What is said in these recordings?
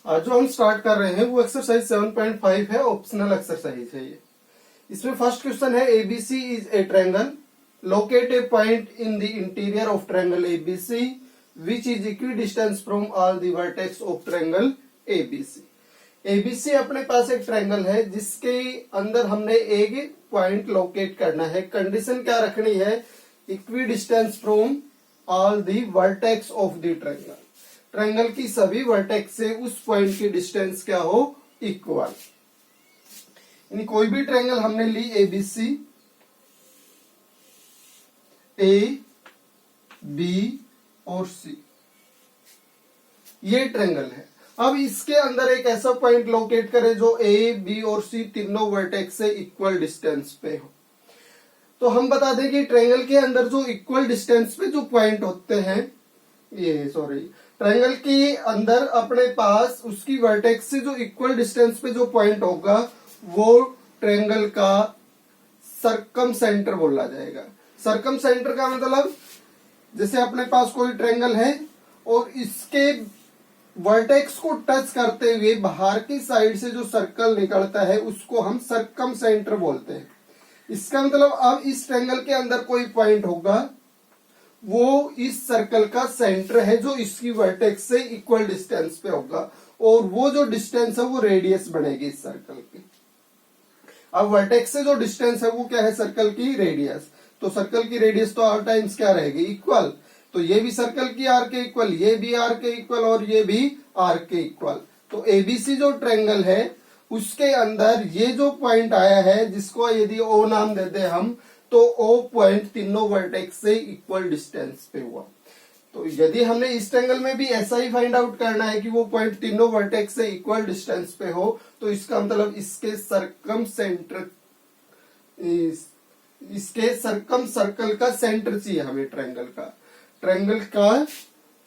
आज जो हम स्टार्ट कर रहे हैं वो एक्सरसाइज 7.5 है, ऑप्शनल एक्सरसाइज है ये। इसमें फर्स्ट क्वेश्चन है ABC is a triangle, locate A point in the interior of triangle ABC which is equi distance from all the vertex of triangle ABC. ABC अपने पास एक ट्रायंगल है जिसके अंदर हमने एक पॉइंट लोकेट करना है। कंडीशन क्या रखनी है? Equi distance from all the vertex of the triangle. Triangle की सभी वर्टेक्स से उस पॉइंट की डिस्टेंस क्या हो? इक्वल। यानी कोई भी ट्रायंगल हमने ली एबीसी, ए बी और सी, ये ट्रायंगल है। अब इसके अंदर एक ऐसा पॉइंट लोकेट करें जो ए बी और सी तीनों वर्टेक्स से इक्वल डिस्टेंस पे हो। तो हम बता दें कि ट्रायंगल के अंदर जो इक्वल डिस्टेंस पे जो पॉइंट होते हैं, ट्रायंगल के अंदर अपने पास उसकी वर्टेक्स से जो इक्वल डिस्टेंस पे जो पॉइंट होगा वो ट्रायंगल का सर्कम सेंटर बोला जाएगा। सर्कम सेंटर का मतलब जैसे अपने पास कोई ट्रायंगल है और इसके वर्टेक्स को टच करते हुए बाहर की साइड से जो सर्कल निकलता है उसको हम सर्कम सेंटर बोलते हैं। इसका मतलब अब इस ट्रायंगल के अंदर कोई पॉइंट होगा वो इस सर्कल का सेंटर है जो इसकी वर्टेक्स से इक्वल डिस्टेंस पे होगा, और वो जो डिस्टेंस है वो रेडियस बनेगी इस सर्कल की। अब वर्टेक्स से जो डिस्टेंस है वो क्या है? सर्कल की रेडियस। तो सर्कल की रेडियस तो आर टाइम्स क्या रहेगी? इक्वल। तो ये भी सर्कल की आर के इक्वल, ये भी आर के इक्वल और ये भी आर के इक्वल। तो एबीसी जो ट्रायंगल है उसके अंदर ये जो पॉइंट आया है जिसको यदि ओ नाम देते हम, तो ओ पॉइंट तीनों वर्टेक्स से इक्वल डिस्टेंस पे हुआ। तो यदि हमने इस ट्रायंगल में भी ऐसा ही फाइंड आउट करना है कि वो पॉइंट तीनों वर्टेक्स से इक्वल डिस्टेंस पे हो, तो इसका मतलब इसके सर्कम सर्कल का सेंटर चाहिए हमें। ट्रायंगल का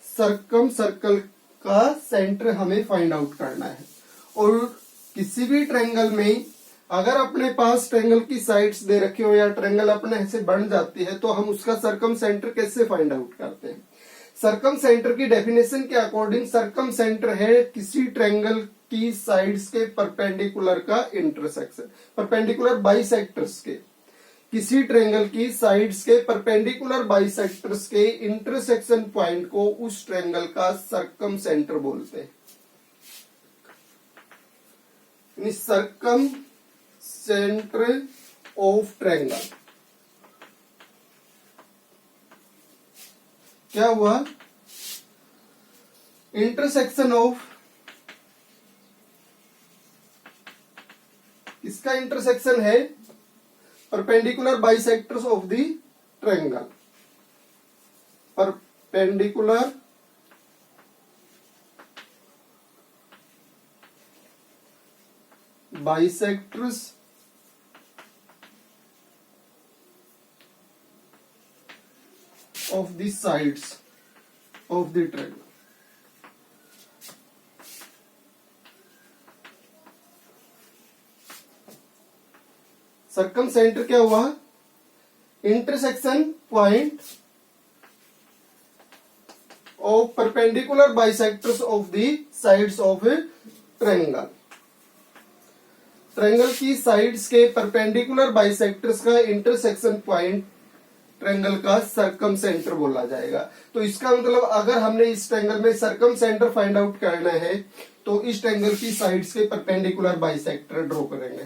सर्कम सर्कल का सेंटर हमें फाइंड आउट करना है। और किसी भी ट्रायंगल में अगर अपने पास ट्रायंगल की साइड्स दे रखी हो या ट्रायंगल अपने से बन जाती है तो हम उसका सर्कम सेंटर कैसे फाइंड आउट करते हैं? सर्कम सेंटर की डेफिनेशन के अकॉर्डिंग सर्कम सेंटर है किसी ट्रायंगल की साइड्स के परपेंडिकुलर का इंटरसेक्शन, परपेंडिकुलर बाइसेक्टर्स के, किसी ट्रायंगल की साइड्स के परपेंडिकुलर बाइसेक्टर्स के इंटरसेक्शन पॉइंट को उस ट्रायंगल का सर्कम सेंटर बोलते हैं। सर्कम सेंटर ऑफ ट्रायंगल क्या हुआ? इंटरसेक्शन ऑफ, इसका इंटरसेक्शन है perpendicular bisectors of the triangle. Perpendicular bisectors of the sides of the triangle। Circum centre क्या हुआ? Intersection point of perpendicular bisectors of the sides of A triangle. Triangle की sides के perpendicular bisectors का intersection point triangle का circum centre बोला जाएगा। तो इसका मतलब अगर हमने इस ट्रायंगल में सर्कम सेंटर फाइंड आउट करना है तो इस ट्रायंगल की साइड्स के परपेंडिकुलर बाइसेक्टर ड्रॉ करेंगे।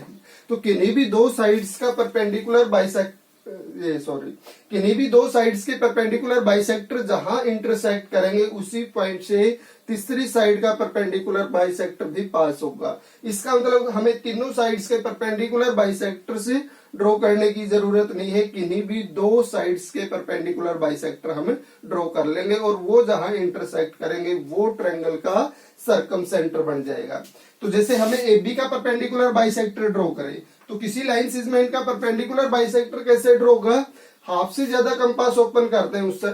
तो किन्हीं भी दो साइड्स का परपेंडिकुलर किन्हीं भी दो साइड्स के परपेंडिकुलर बाइसेक्टर जहां इंटरसेक्ट करेंगे उसी पॉइंट से तीसरी साइड का परपेंडिकुलर बाइसेक्टर भी पास होगा। इसका मतलब हमें तीनों साइड्स के परपेंडिकुलर बाइसेक्टर से ड्रॉ करने की जरूरत नहीं है, किन्हीं भी दो साइड्स के परपेंडिकुलर बाइसेक्टर हम ड्रॉ कर लेंगे और वो जहां इंटरसेक्ट करेंगे वो ट्रायंगल का सर्कम सेंटर बन जाएगा। तो जैसे हमें एबी का परपेंडिकुलर बाइसेक्टर ड्रॉ करें तो किसी लाइन सेगमेंट का परपेंडिकुलर बाइसेक्टर कैसे ड्रॉ होगा? हाफ से ज्यादा कंपास ओपन करते हैं उस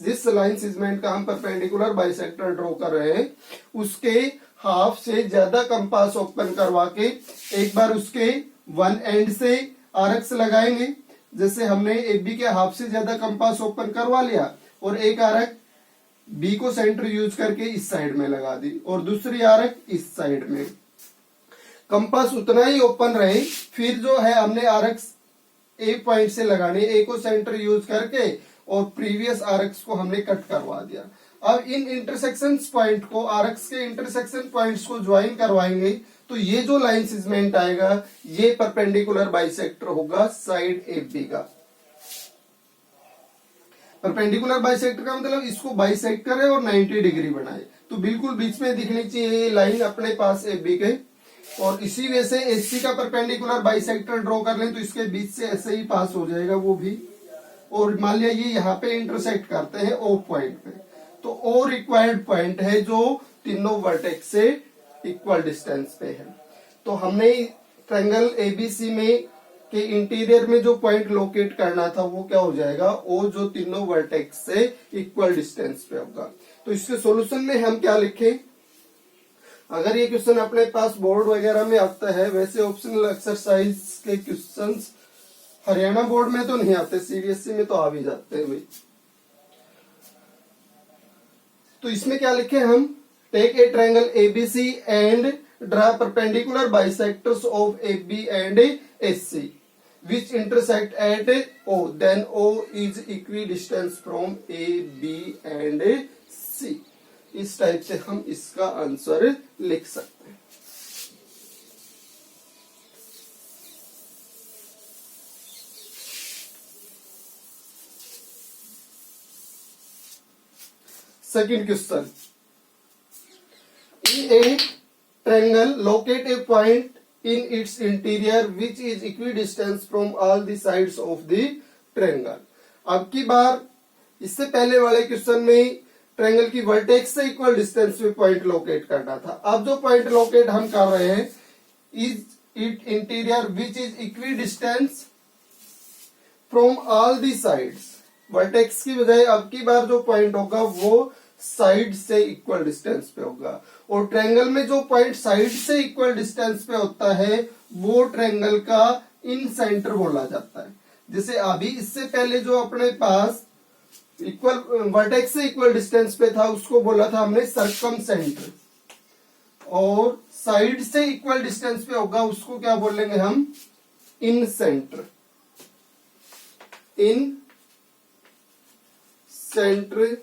जिस लाइन सेगमेंट का हम परपेंडिकुलर बाइसेक्टर ड्रॉ कर रहे हैं उसके हाफ से ज्यादा कंपास ओपन करवा के एक बार उसके वन एंड से आर्क्स लगाएंगे। जैसे हमने एबी के हाफ से ज्यादा कंपास ओपन करवा लिया और एक आर्क बी को सेंटर यूज करके इस साइड में लगा दी और दूसरी आर्क इस साइड में। कंपास उतना ही ओपन रहे, फिर जो है हमने आर्क्स ए पॉइंट से लगाने, ए को सेंटर यूज करके और प्रीवियस आर्क्स को हमने कट करवा दिया। अब इन इंटरसेक्शन पॉइंट को, आर्क्स के इंटरसेक्शन पॉइंट्स को ज्वाइन करवाएंगे तो ये जो लाइन सिगमेंट आएगा ये परपेंडिकुलर बाइसेक्टर होगा साइड ए बी का। परपेंडिकुलर बाइसेक्टर का मतलब इसको बाइसेक्ट करे और 90 डिग्री बनाए, तो बिल्कुल बीच में दिखनी चाहिए ये लाइन अपने पास ए बी के। और इसी वजह से एसी का परपेंडिकुलर बाइसेक्टर ड्रॉ कर लें तो इसके बीच से ऐसे ही पास हो जाएगा वो भी। और मान लिया ये यहाँ पे इंटरसेक्ट करते हैं ओ पॉइंट पे, तो ओ रिक्वायर्ड पॉइंट है जो तीनों वर्टेक्स से इक्वल डिस्टेंस पे है। तो हमने ट्रायंगल एबीसी में के इंटीरियर में जो पॉइंट लोकेट करना था वो क्या हो जाएगा, ओ जो तीनों वर्टेक्स से इक्वल डिस्टेंस पे होगा। तो इसके सॉल्यूशन में हम क्या लिखें, अगर ये क्वेश्चन अपने पास बोर्ड वगैरह में आता है, वैसे ऑप्शनल एक्सरसाइज के क्वेश्चंस हरियाणा बोर्ड में तो नहीं आते, सीबीएसई में तो आ भी जाते हैं भाई। तो इसमें क्या लिखे हम, take a triangle ABC and draw perpendicular bisectors of AB and AC which intersect at O, then O is equidistant from A, B and C। इस टाइप से हम इसका आंसर लिख सकते हैं। Second question, in a triangle locate a point in its interior which is equidistant from all the sides of the triangle। अब की बार इससे पहले वाले क्वेश्चन में ट्रायंगल की वर्टेक्स से इक्वल डिस्टेंस पे पॉइंट लोकेट करना था। अब जो पॉइंट लोकेट हम कर रहे हैं, is it interior which is equidistance from all the sides. Vertex की बजाय अब की बार जो पॉइंट होगा वो साइड से इक्वल डिस्टेंस पे होगा। और ट्रायंगल में जो पॉइंट साइड से इक्वल डिस्टेंस पे होता है वो ट्रायंगल का इन सेंटर बोला जाता है। जैसे अभी इससे पहले जो अपने पास इक्वल वर्टेक्स से इक्वल डिस्टेंस पे था उसको बोला था हमने सरकम सेंटर, और साइड से इक्वल डिस्टेंस पे होगा उसको क्या बोलेंगे हम, incentre. Incentre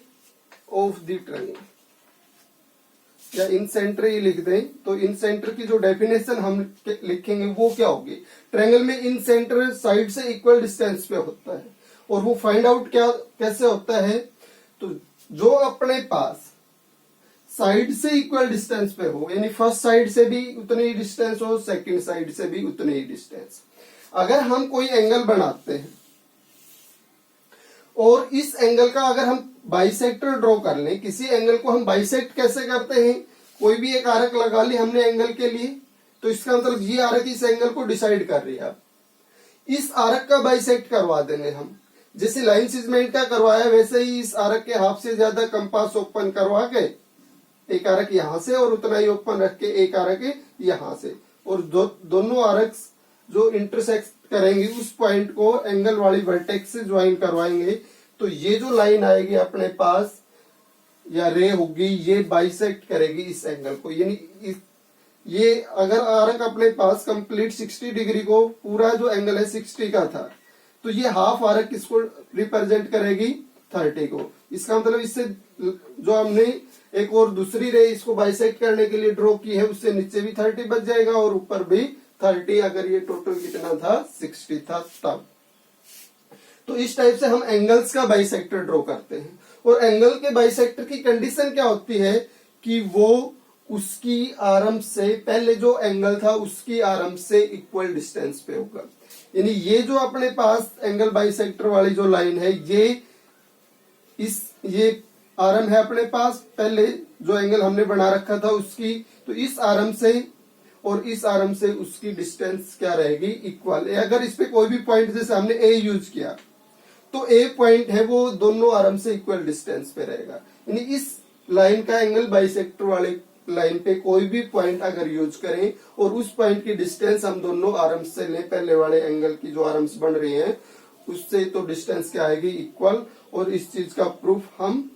of the triangle, या इन सेंटर ही लिख दें। तो इन सेंटर की जो डेफिनेशन हम लिखेंगे वो क्या होगी, ट्रायंगल में इन सेंटर साइड से इक्वल डिस्टेंस पे होता है। और वो फाइंड आउट क्या कैसे होता है, तो जो अपने पास साइड से इक्वल डिस्टेंस पे हो, यानी फर्स्ट साइड से भी उतने ही डिस्टेंस हो, सेकंड साइड से भी उतने ही डिस्टेंस। अगर हम कोई एंगल बनाते हैं और इस एंगल का अगर हम बाइसेक्टर ड्रॉ कर लें, किसी एंगल को हम बाइसेक्ट कैसे करते हैं, कोई भी एक आर्क लगा ली हमने एंगल के लिए, तो इसका मतलब ये आर्क इस एंगल को डिसाइड कर रही है। इस आर्क का बाइसेक्ट करवा देंगे हम, जैसे लाइन सिगमेंट का करवाया वैसे ही इस आर्क के हाफ से ज्यादा कंपास ओपन करवा के एक आर्क यहां से और उतना ही ओपन रख के एक आर्क यहां से, और दोनों आर्क्स जो इंटरसेक्ट करेंगे उस पॉइंट को एंगल वाली वर्टेक्स से ज्वाइन करवाएंगे। तो ये जो लाइन आएगी अपने पास या रे होगी ये बाइसेक्ट करेगी इस एंगल को, यानी ये अगर आर्क अपने पास कंप्लीट 60 डिग्री को, पूरा जो एंगल है 60 का था, तो ये हाफ आर्क किसको रिप्रेजेंट करेगी, 30 को। इसका मतलब इससे जो हमने एक और दूसरी रे इसको बाइसेक्ट करने के लिए ड्रॉ की है उससे नीचे भी 30 बच जाएगा और ऊपर भी 30, अगर ये टोटल कितना था 60 था तब। तो इस टाइप से हम एंगल्स का बाइसेक्टर ड्रॉ करते हैं। और एंगल के बाइसेक्टर की कंडीशन क्या होती है कि वो उसकी आर्म से, पहले जो एंगल था उसकी आर्म से इक्वल डिस्टेंस पे होगा। यानी ये जो अपने पास एंगल बाइसेक्टर वाली जो लाइन है ये आर्म है अपने पास, पहले जो एंगल हमने बना रखा था उसकी, तो इस आर्म से और इस आर्म से उसकी डिस्टेंस क्या रहेगी, इक्वल। अगर इस पे कोई भी पॉइंट, जैसे हमने ए यूज किया, तो ए पॉइंट है वो दोनों आर्म से इक्वल डिस्टेंस पे रहेगा। यानी इस लाइन का एंगल बाइसेक्टर वाले लाइन पे कोई भी पॉइंट अगर यूज करें और उस पॉइंट की डिस्टेंस हम दोनों आर्म्स से लें, पहले वाले एंगल की जो आर्म्स बन रही हैं उससे, तो डिस्टेंस क्या आएगी, इक्वल। और इस चीज का प्रूफ हम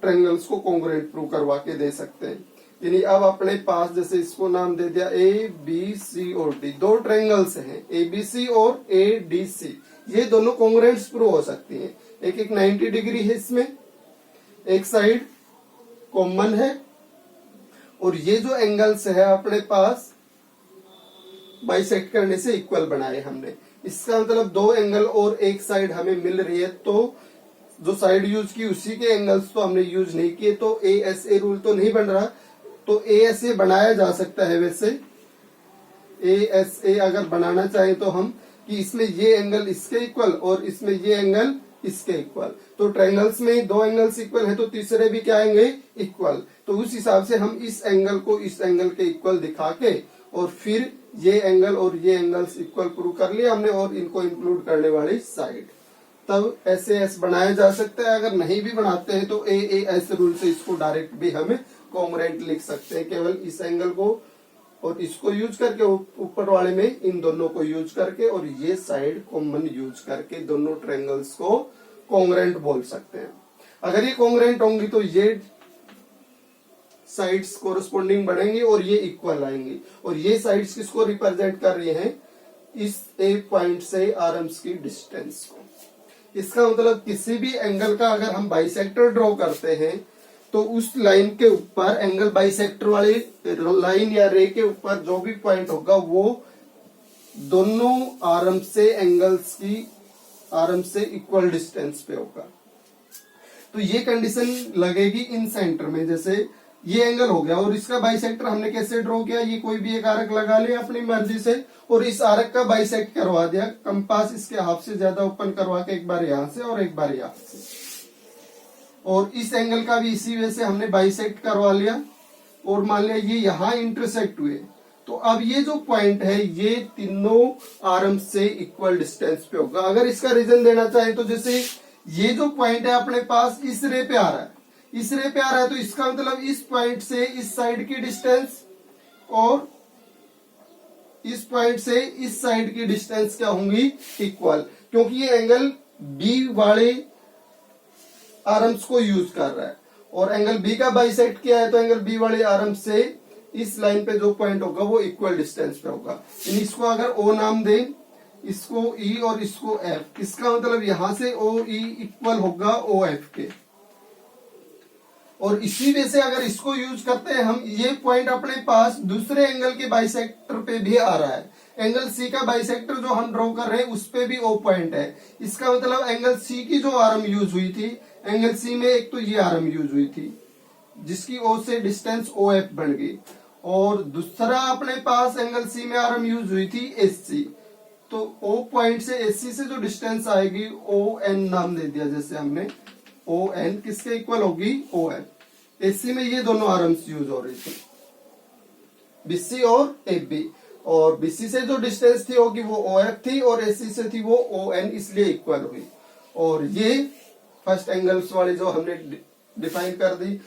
ट्रायंगल्स को कॉन्ग्रुएंट प्रूव करवा के दे सकते हैं। यानी अब अपने पास जैसे इसको नाम दे दिया ए बी सी और डी, दो ट्रायंगल्स हैं ए बी सी और ए डी सी, ये दोनों कॉन्ग्रुएंट्स प्रूव हो सकती हैं। एक एक 90 डिग्री है, इसमें एक साइड कॉमन है और ये जो एंगल्स है अपने पास बाइसेक्ट करने से इक्वल बनाए हमने। इसका मतलब दो एंगल और एक साइड हमें मिल रही है, तो जो साइड यूज की उसी के एंगल्स तो हमने यूज नहीं किए, तो ए एस ए रूल तो नहीं बन रहा, तो ए एस ए बनाया जा सकता है। वैसे ए एस ए अगर बनाना चाहे तो हम कि इसमें ये एंगल इसके इक्वल और इसमें ये एंगल इसके इक्वल, तो ट्रायंगल्स में दो एंगल्स इक्वल है तो तीसरे भी क्या आएंगे इक्वल, तो उस हिसाब से हम इस एंगल को इस एंगल के इक्वल दिखा के और फिर ये एंगल और ये एंगल्स इक्वल प्रूव कर लिया हमने और इनको इंक्लूड करने वाली साइड, तब ऐसे एस बनाया जा सकता है। अगर नहीं भी बनाते हैं तो ए एस रूल से इसको डायरेक्ट भी हमें कॉन्ग्रुएंट लिख सकते हैं, केवल इस एंगल को और इसको यूज करके ऊपर वाले में इन दोनों को यूज करके और ये साइड कॉमन यूज करके दोनों ट्रायंगल्स को कॉन्ग्रुएंट बोल सकते हैं। अगर ये कॉन्ग्रुएंट होंगी तो ये साइड्स कोरस्पोंडिंग बढ़ेंगी और ये इक्वल आएंगी, और ये साइड्स किसको रिप्रेजेंट कर रही हैं, इस ए पॉइंट से आर्म्स की डिस्टेंस को। इसका मतलब किसी भी एंगल का अगर हम बाइसेक्टर ड्रॉ करते हैं तो उस लाइन के ऊपर एंगल बाइसेक्टर वाली लाइन या रे के ऊपर जो भी पॉइंट होगा वो दोनों आर्म से एंगल्स की आर्म से इक्वल डिस्टेंस पे होगा। तो ये कंडीशन लगेगी इन सेंटर में, जैसे ये एंगल हो गया और इसका बाइसेक्टर हमने कैसे ड्रॉ किया, ये कोई भी एक आर्क लगा लिया अपनी मर्जी से और इस आर्क का बाइसेक्ट करवा दिया, कंपास इसके हाफ से ज्यादा ओपन करवा के एक बार यहां से और एक बार यहां से, और इस एंगल का भी इसी वजह से हमने बाइसेक्ट करवा लिया और मान लिया ये यहां इंटरसेक्ट हुए, तो अब ये जो पॉइंट है ये तीनों आर्म से इक्वल डिस्टेंस पे होगा। अगर इसका रीजन देना चाहे तो जैसे ये जो पॉइंट है अपने पास इस रे पे आ रहा है, इस रे पे आ रहा है तो इसका मतलब इस पॉइंट से इस साइड की डिस्टेंस और इस पॉइंट से इस साइड की डिस्टेंस क्या होंगी इक्वल, क्योंकि ये एंगल बी वाले आर्म्स को यूज कर रहा है और एंगल बी का बाइसेक्ट किया है, तो एंगल बी वाले आर्म से इस लाइन पे जो पॉइंट होगा वो इक्वल डिस्टेंस पे होगा। इसको अगर ओ नाम दें, इसको ई और इसको एफ, इसका मतलब यहां से ओ ई इक्वल होगा ओ एफ के, और इसी वजह से अगर इसको यूज करते हैं हम, ये पॉइंट अपने पास दूसरे एंगल के बाइसेक्टर पे भी आ रहा है, एंगल सी का बाइसेक्टर जो हम ड्रॉ कर रहे हैं उस पे भी ओ पॉइंट है, इसका मतलब एंगल सी की जो आर्म यूज हुई थी, एंगल सी में एक तो ये आर्म यूज हुई थी जिसकी ओ से डिस्टेंस ओ एफ बन गई, और दूसरा अपने पास एंगल सी में आर्म यूज हुई थी एस सी, तो ओ पॉइंट से एस सी से जो डिस्टेंस आएगी ओ एन नाम दे दिया, जैसे हमने ओ एन किसके इक्वल होगी ओ एफ। एसी में ये दोनों आर्म्स यूज हो रही थी बीसी और एफ बी, और बीसी से जो डिस्टेंस थी होगी वो ओ एफ थी और एसी से थी वो ओ एन, इसलिए इक्वल हुई। और ये फर्स्ट एंगल्स वाली जो हमने डिफाइन कर दी,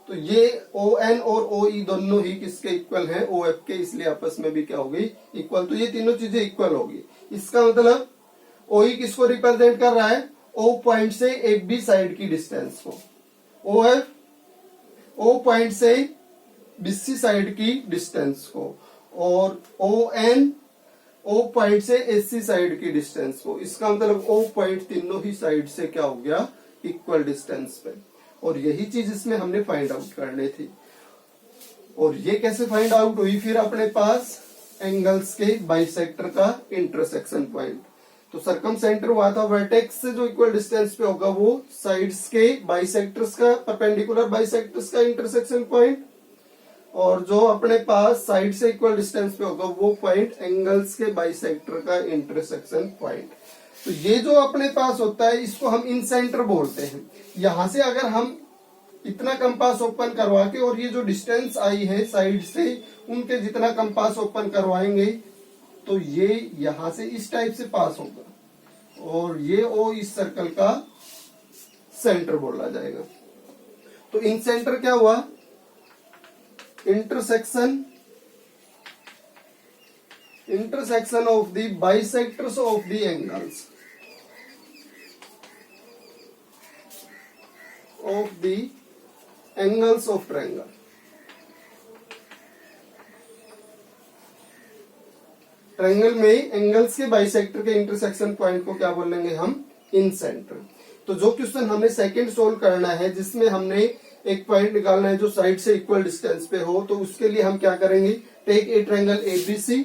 तो ये ओ एन और ओ ई दोनों ही किसके इक्वल है ओ एफ के, इसलिए आपस में भी क्या होगी इक्वल, तो ये तीनों चीजें इक्वल होगी। इसका मतलब ओ ई किसको रिप्रेजेंट कर रहा है, ओ पॉइंट से एफ बी साइड की डिस्टेंस को, ओ एफ ओ पॉइंट से बीसी साइड की डिस्टेंस को, और ओ एन ओ पॉइंट से एससी साइड की डिस्टेंस को। इसका मतलब ओ पॉइंट तीनों ही साइड से क्या हो गया इक्वल डिस्टेंस पे, और यही चीज इसमें हमने फाइंड आउट करनी थी। और ये कैसे फाइंड आउट हुई, फिर अपने पास एंगल्स के बाइसेक्टर का इंटरसेक्शन पॉइंट, तो सरकम सेंटर हुआ था वर्टेक्स से जो इक्वल डिस्टेंस पे होगा वो साइड्स के बाइसेक्टर्स का परपेंडिकुलर बाइसेक्टर्स का इंटरसेक्शन पॉइंट, और जो अपने पास साइड से इक्वल डिस्टेंस पे होगा वो पॉइंट एंगल्स के बाइसेक्टर का इंटरसेक्शन पॉइंट। तो ये जो अपने पास होता है इसको हम इन सेंटर बोलते हैं। यहां से अगर हम इतना कंपास ओपन करवा के और ये जो डिस्टेंस आई है साइड से उनके जितना कंपास ओपन करवाएंगे तो ये यहां से इस टाइप से पास होगा और ये ओ इस सर्कल का सेंटर बोला जाएगा। तो इन सेंटर क्या हुआ, intersection of the bisectors of the angles of the angles of triangle. Triangle में एंगल्स के बाइसेक्टर के इंटरसेक्शन पॉइंट को क्या बोलेंगे हम? इन सेंटर। तो जो क्वेश्चन हमने सेकंड सोल्व करना है, जिसमें हमने एक पॉइंट निकालना है जो साइड से इक्वल डिस्टेंस पे हो, तो उसके लिए हम क्या करेंगे? Take a triangle ABC.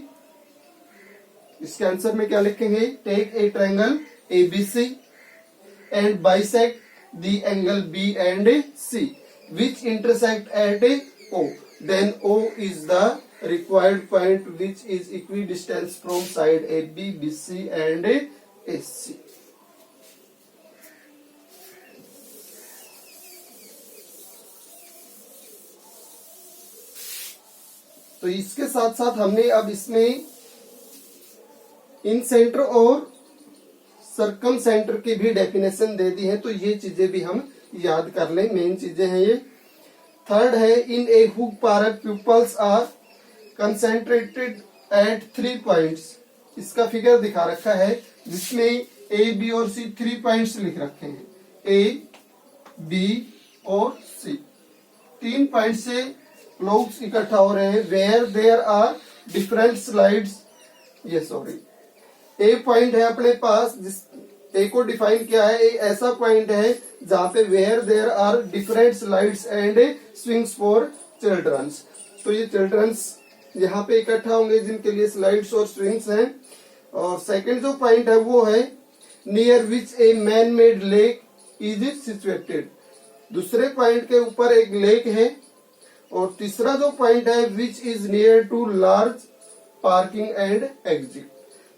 इसके आंसर में क्या लिखेंगे? Take a triangle ABC and bisect the angle B and C which intersect at O. Then O is the required point which is equidistant from side AB, BC and AC. तो इसके साथ साथ हमने अब इसमें इन सेंटर और circum centre की भी डेफिनेशन दे दी है, तो ये चीजें भी हम याद कर लें, मेन चीजें हैं ये। थर्ड है, in a hook park peoples are concentrated at 3 points. इसका फिगर दिखा रखा है जिसमें ए बी और सी 3 पॉइंट्स लिख रखे हैं, ए बी और सी। 3 पॉइंट से लोग इकट्ठा हो रहे हैं। Where there are different slides, ये सॉरी, ए पॉइंट है अपने पास, जिस ए को डिफाइन किया है, एक ऐसा पॉइंट है जहां पे where there are different slides and swings for childrens. तो ये चिल्ड्रंस यहाँ पे इकट्ठा होंगे जिनके लिए स्लाइड्स और स्विंग्स हैं। और सेकंड जो पॉइंट है वो है near which a man made lake is situated. दूसरे पॉइंट के ऊपर एक लेक है। और तीसरा जो पॉइंट है which is near to large parking and exit.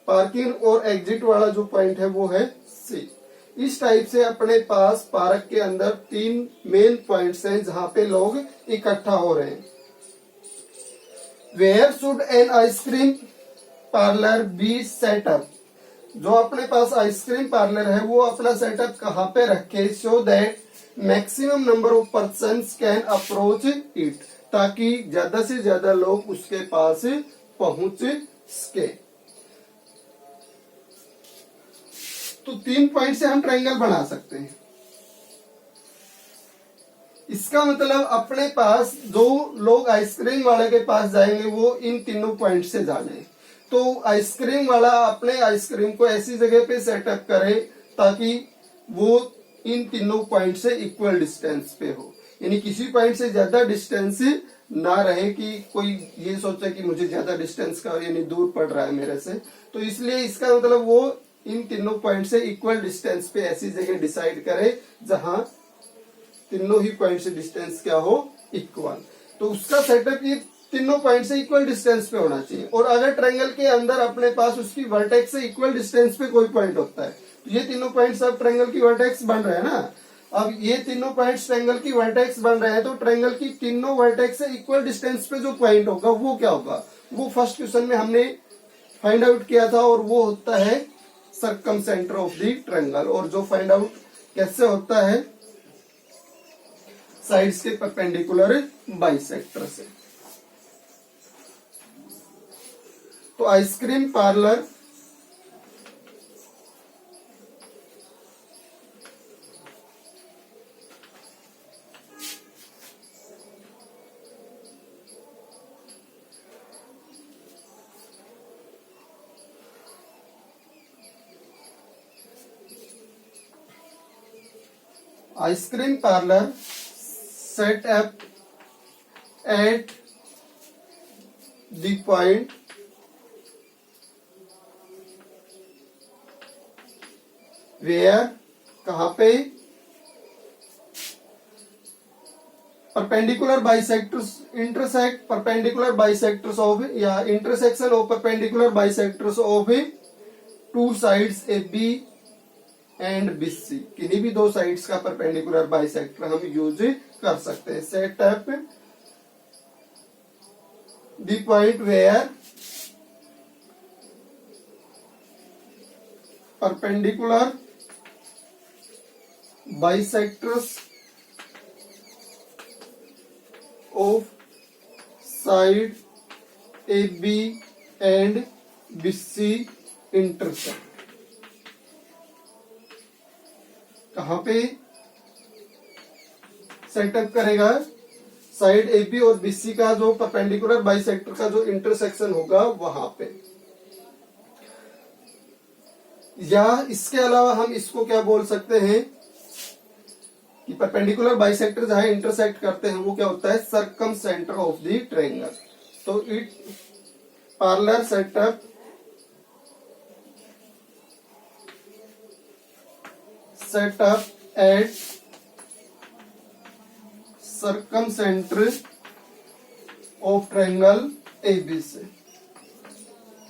Parking और एग्जिट वाला जो पॉइंट है वो है सी। इस टाइप से अपने पास पार्क के अंदर 3 मेन पॉइंट्स हैं जहां पे लोग इकट्ठा हो रहे हैं। Where should an ice cream parlour be setup. जो अपने पास आइसक्रीम पार्लर है वो अपना सेटअप कहाँ पे रखे, so that maximum number of persons can approach it, ताकि ज्यादा से ज्यादा लोग उसके पास पहुंच सके। तो 3 पॉइंट से हम ट्रायंगल बना सकते हैं। इसका मतलब अपने पास जो लोग आइसक्रीम वाले के पास जाएंगे वो इन तीनों पॉइंट से जाने। तो आइसक्रीम वाला अपने आइसक्रीम को ऐसी जगह पे सेटअप करे ताकि वो इन तीनों पॉइंट से इक्वल डिस्टेंस पे हो, यानी किसी पॉइंट से ज्यादा डिस्टेंस ना रहे कि कोई ये सोचे कि मुझे ज्यादा डिस्टेंस का यानी दूर पड़ रहा है मेरे से। तो इसलिए इसका मतलब वो इन तीनों पॉइंट से इक्वल डिस्टेंस पे ऐसी जगह डिसाइड करे जहां तीनों ही पॉइंट से डिस्टेंस क्या हो, इक्वल। तो उसका सेटअप ये तीनों पॉइंट से इक्वल डिस्टेंस पे होना चाहिए। और अगर ट्रायंगल के अंदर अपने पास उसकी वर्टेक्स से इक्वल डिस्टेंस पे कोई पॉइंट होता है तो ये तीनों पॉइंट्स अब ट्रायंगल की वर्टेक्स बन रहे हैं ना। अब ये तीनों पॉइंट्स ट्रायंगल की वर्टेक्स बन रहे हैं, तो ट्रायंगल की तीनों वर्टेक्स से इक्वल डिस्टेंस पे जो पॉइंट होगा वो क्या होगा, वो फर्स्ट क्वेश्चन में हमने फाइंड आउट किया था, और वो होता है circumcentre of the triangle. और जो फाइंड आउट कैसे होता है, साइड्स के परपेंडिकुलर बाइसेक्टर से। तो ice cream parlour set up at the point where, कहां पे, perpendicular bisectors intersect perpendicular bisectors of या intersection of perpendicular bisectors of two sides AB and BC। किन्हीं भी 2 साइड्स का परपेंडिकुलर बाइसेक्टर हम यूज कर सकते हैं। Set up the point where perpendicular bisectors of side AB and BC intersect. कहां पे? सेटअप करेगा साइड AB और BC का जो परपेंडिकुलर बाइसेक्टर का जो इंटरसेक्शन होगा वहां पे। या इसके अलावा हम इसको क्या बोल सकते हैं कि परपेंडिकुलर बाइसेक्टर जहां इंटरसेक्ट करते हैं वो क्या होता है, circumcentre of the triangle. तो it parlour setup at circumcentre of triangle ABC।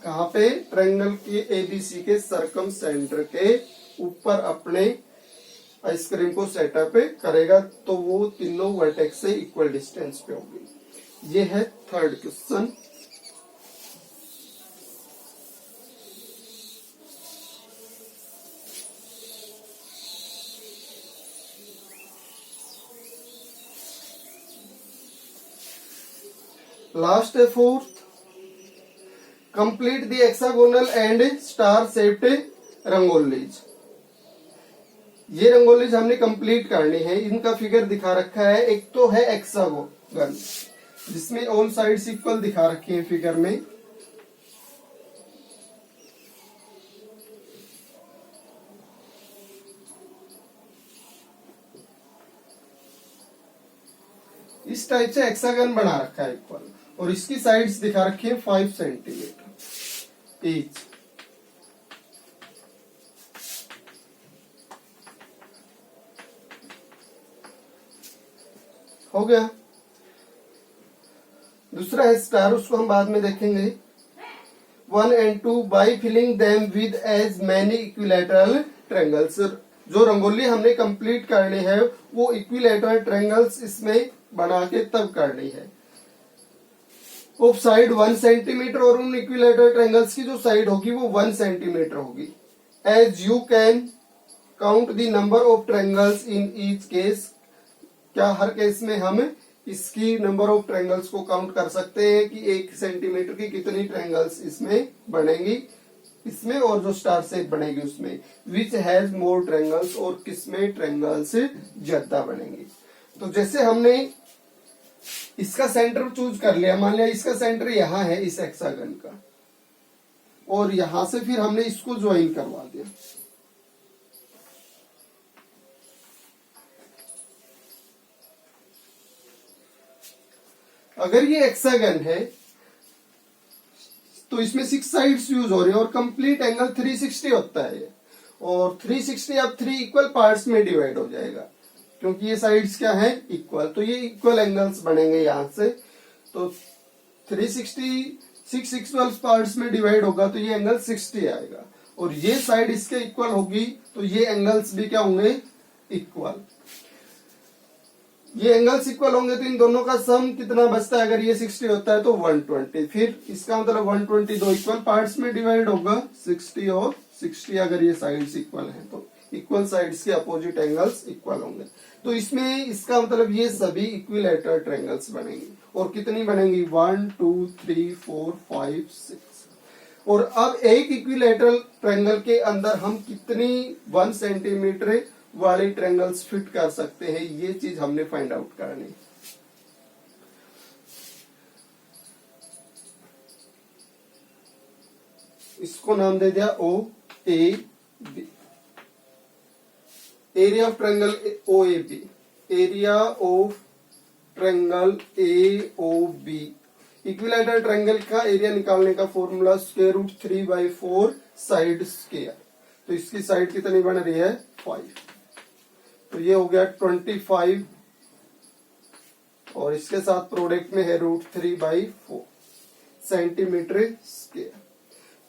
कहां पे, ट्रायंगल के ABC के सर्कम सेंटर के ऊपर अपने आइसक्रीम को सेटअप करेगा, तो वो तीनों वर्टेक्स से इक्वल डिस्टेंस पे होगी। ये है थर्ड क्वेश्चन। लास्ट है fourth, complete the hexagonal and star shaped rangolis. ये रंगोलीज हमने कंप्लीट करनी है। इनका फिगर दिखा रखा है। एक तो है हेक्सागोन जिसमें ऑल साइड्स इक्वल दिखा रखी है फिगर में। इस टाइप से हेक्सागन बना रखा है इक्वल, और इसकी साइड्स दिखा रखी है 5 सेंटीमीटर ईच। हो गया। दूसरा है स्टार, उसको हम बाद में देखेंगे। 1 and 2 by filling them with as many equilateral triangles. जो रंगोली हमने कंप्लीट करनी है वो इक्विलैटरल ट्रायंगल्स इसमें बना के तब करनी है। ऑफ साइड 1 सेंटीमीटर, और उन इक्विलैटरल ट्रायंगल्स की जो साइड होगी वो 1 सेंटीमीटर होगी। As you can count the number of triangles in each case. क्या हर केस में हम इसकी नंबर ऑफ ट्रायंगल्स को काउंट कर सकते हैं कि 1 सेंटीमीटर की कितनी ट्रायंगल्स इसमें बनेंगी, इसमें और जो स्टार शेप बनेगी उसमें। विच हैज मोर ट्रायंगल्स, और किसमें ट्रायंगल्स ज्यादा बनेंगी। तो जैसे हमने इसका सेंटर चूज कर लिया, मान लिया इसका सेंटर यहां है इस हेक्सागन का, और यहां से फिर हमने इसको ज्वाइन करवा दिया। अगर ये हेक्सागन है तो इसमें 6 साइड्स यूज हो रही है और कंप्लीट एंगल 360 होता है, और 360 अब 3 इक्वल पार्ट्स में डिवाइड हो जाएगा क्योंकि ये साइड्स क्या है, इक्वल। तो ये इक्वल एंगल्स बनेंगे यहां से। तो 360 6 इक्वल पार्ट्स में डिवाइड होगा तो ये एंगल 60 आएगा, और ये साइड इसके इक्वल होगी तो ये एंगल्स भी क्या होंगे, इक्वल। ये एंगल्स इक्वल होंगे तो इन दोनों का सम कितना बचता है, अगर ये 60 होता है तो 120। फिर इसका मतलब 120 दो इक्वल पार्ट्स में डिवाइड होगा, 60 और 60। अगर ये साइड्स इक्वल हैं तो इक्वल साइड्स के अपोजिट एंगल्स इक्वल होंगे। तो इसमें इसका मतलब ये सभी इक्विलैटरल ट्रायंगल्स बनेंगी, और कितनी बनेंगी, 1 2 3 4 5 6। और अब एक इक्विलैटरल ट्रायंगल के अंदर हम कितनी 1 सेंटीमीटर वाले ट्रायंगल्स फिट कर सकते हैं, ये चीज हमने फाइंड आउट करनी। इसको नाम दे दिया O A B. Area of triangle O A B, area of triangle A O B. Equilateral triangle का एरिया निकालने का फॉर्मूला √3/4 साइड स्क्वायर। तो इसकी साइड कितनी बन रही है, 5। तो ये हो गया 25, और इसके साथ प्रोडक्ट में है √3/4 सेंटीमीटर स्क्वायर।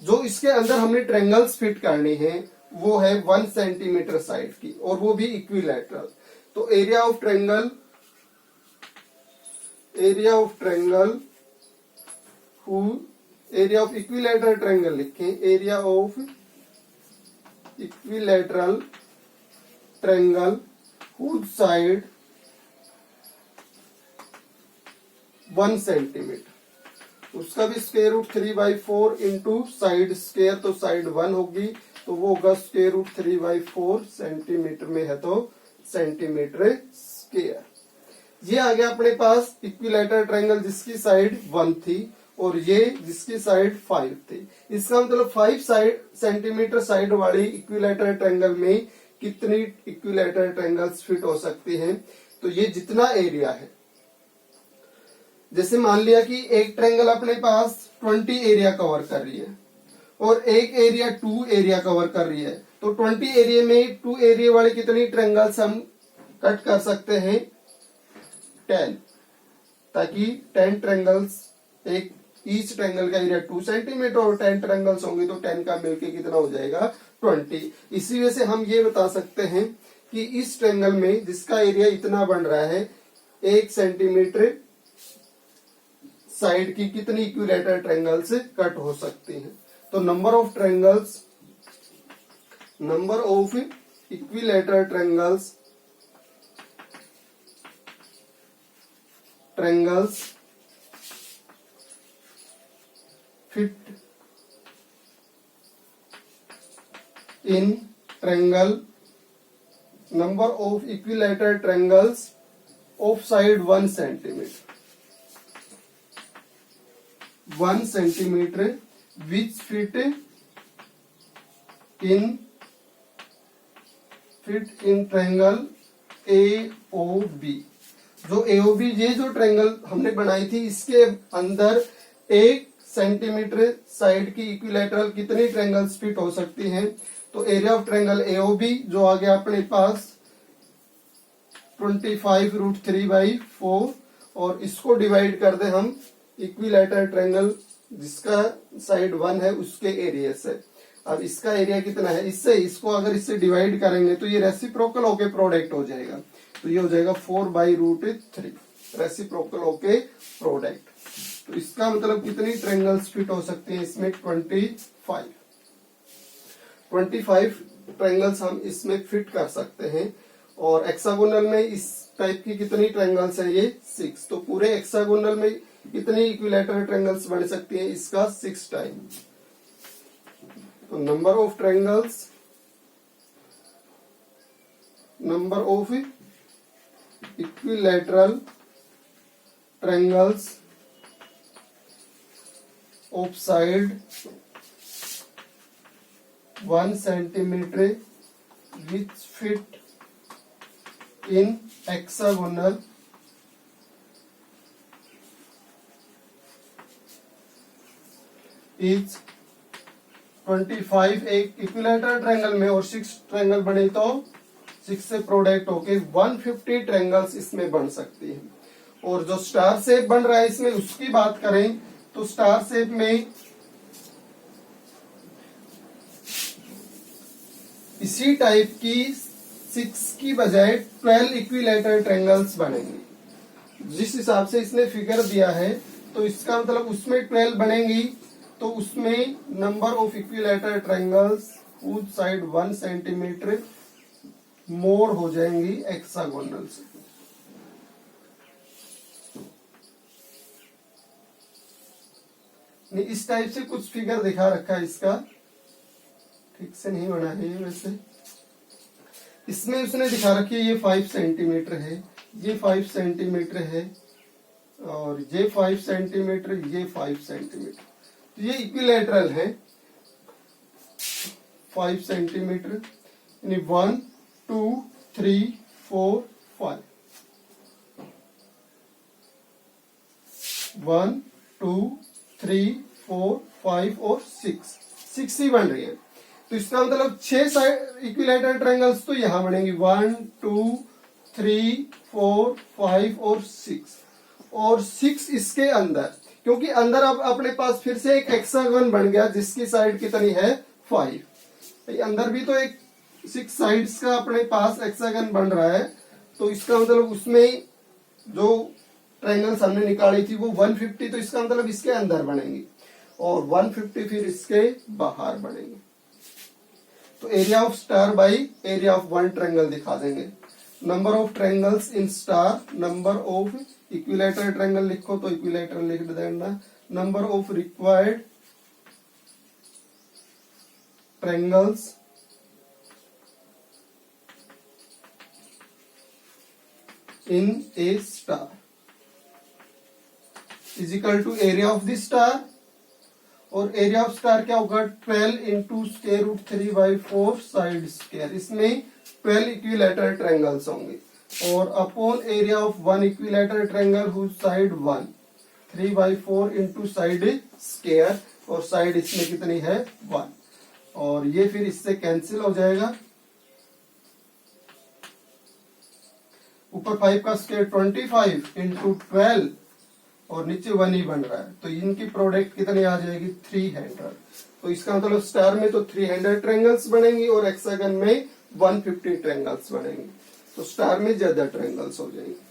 जो इसके अंदर हमने ट्रायंगल्स फिट करनी है वो है 1 सेंटीमीटर साइड की, और वो भी इक्विलैटरल। तो area of triangle area of equilateral triangle लिखें, area of equilateral triangle whose side 1 centimetre, उसका भी √3/4 इंटू साइड स्क्वायर, तो साइड 1 होगी तो वो होगा √3/4 सेंटीमीटर में है तो सेंटीमीटर स्क्वायर। ये आ गया अपने पास इक्विलैटरल ट्रायंगल जिसकी साइड 1 थी और ये जिसकी साइड 5 थी। इसका मतलब 5 सेंटीमीटर साइड वाली इक्विलैटरल ट्रायंगल में कितनी इक्विलैटरल ट्रायंगल्स फिट हो सकती हैं? तो ये जितना एरिया है, जैसे मान लिया कि एक ट्रायंगल अपने पास 20 एरिया कवर कर रही है और एक एरिया 2 एरिया कवर कर रही है, तो 20 एरिया में 2 एरिया वाले कितनी ट्रायंगल्स हम कट कर सकते हैं? 10, ताकि 10 ट्रायंगल्स, एक ईच ट्रायंगल का एरिया 2 सेंटीमीटर और 10 ट्रायंगल्स होंगे तो 10 का मिलके कितना हो जाएगा? 20। इसी वजह से हम ये बता सकते हैं कि इस ट्रायंगल में जिसका एरिया इतना बन रहा है 1 सेंटीमीटर साइड की कितनी इक्विलैटरल ट्रायंगल्स कट हो सकती हैं? तो number of equilateral triangles fit in triangle, number of equilateral triangles of side 1 centimeter which fit in triangle AOB। जो AOB, ये जो ट्रायंगल हमने बनाई थी इसके अंदर 1 सेंटीमीटर साइड की इक्विलैटरल कितनी ट्रायंगल्स फिट हो सकती हैं? तो एरिया ऑफ ट्रायंगल AOB जो आ गया अपने पास 25√3/4 और इसको डिवाइड कर दे हम इक्विलैटरल ट्रायंगल जिसका साइड 1 है उसके एरिया से। अब इसका एरिया कितना है? इससे इसको अगर इससे डिवाइड करेंगे तो ये रेसिप्रोकल होके प्रोडक्ट हो जाएगा, तो ये हो जाएगा 4/√3 रेसिप्रोकल होके प्रोडक्ट। तो इसका मतलब कितनी ट्रायंगल्स फिट हो सकती हैं इसमें? 25 ट्रायंगल्स हम इसमें फिट कर सकते हैं। और हेक्सागोनल में इस टाइप की कितनी ट्रायंगल्स है? ये 6। तो पूरे हेक्सागोनल में कितनी इक्विलैटरल ट्रायंगल्स बन सकती हैं? इसका 6 टाइम। तो number of equilateral triangles of side 1 centimeter which fit in hexagonal is 25। एक इक्विलैटरल ट्रायंगल में और 6 ट्रायंगल बने तो 6 से प्रोडक्ट होके 150 ट्रायंगल्स इसमें बन सकती है। और जो स्टार शेप बन रहा है इसमें उसकी बात करें तो स्टार शेप में इसी टाइप की 6 की बजाय 12 इक्विलैटरल ट्रायंगल्स बनेंगे। जिस हिसाब से इसने फिगर दिया है तो इसका मतलब उसमें 12 बनेंगी, तो उसमें number of equilateral triangles whose side 1 centimetre more हो जाएंगी हेक्सागोनल से। इस टाइप से कुछ फिगर दिखा रखा है, इसका ठीक से नहीं बना है ये। वैसे इसमें उसने दिखा रखी है ये 5 सेंटीमीटर है, ये 5 सेंटीमीटर है और ये 5 सेंटीमीटर, ये 5 सेंटीमीटर। तो ये इक्विलैटरल है 5 सेंटीमीटर, यानी 1 2 3 4 5 1 2 3 4 5 और 6 ही बन रही है। तो इसका मतलब 6 साइड इक्विलैटरल ट्रायंगल्स तो यहां बनेंगी 1 2 3 4 5 और 6 इसके अंदर, क्योंकि अंदर अब अपने पास फिर से एक हेक्सागन बन गया जिसकी साइड कितनी है 5। अंदर भी तो एक 6 साइड्स का अपने पास हेक्सागन बन रहा है, तो इसका मतलब उसमें जो ट्रायंगल्स हमने निकाली थी वो 150, तो इसका मतलब इसके अंदर बनेंगी और 150 फिर इसके बाहर बनेंगे। तो area of star by area of one triangle दिखा देंगे। Number of triangles in star, number of equilateral triangle लिखो तो इक्विलैटरल लिख देना, number of required triangles in a star is equal to area of the star, और area of star क्या होगा 12 into square root 3/4 side square, इसमें 12 equilateral triangles होंगे, और upon area of one equilateral triangle whose side 1 3/4 into side square, और side इसमें कितनी है 1, और ये फिर इससे कैंसिल हो जाएगा। ऊपर 5 का स्क्वायर 25 इंटू 12 और नीचे 1 ही बन रहा है, तो इनकी प्रोडक्ट कितनी आ जाएगी 300। तो इसका मतलब स्टार में तो 300 ट्रायंगल्स बनेंगी और हेक्सागन में 150 ट्रायंगल्स बनेंगे, तो स्टार में ज्यादा ट्रायंगल्स हो जाएंगे।